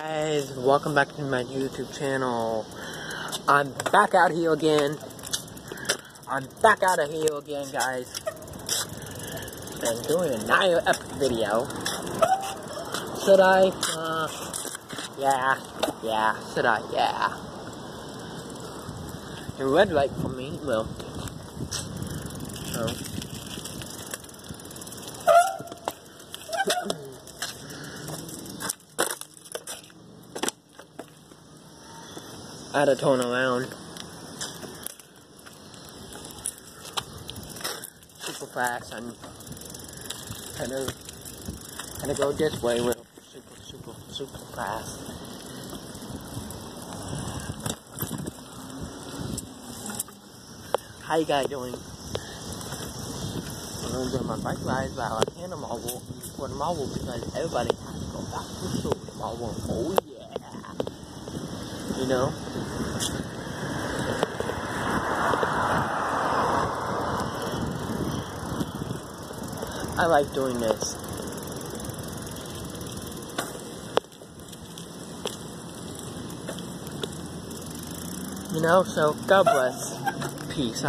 Guys, welcome back to my YouTube channel. I'm back out here again. Guys. And doing another epic video. Should I? Yeah. Should I? Yeah. The red light for me, well. So. I had to turn around super fast and kind of go this way real super fast. How you guys doing? I'm gonna do my bike ride while I can tomorrow for tomorrow because everybody has to go back to school tomorrow. Oh yeah. You know? I like doing this. You know, so God bless. Peace.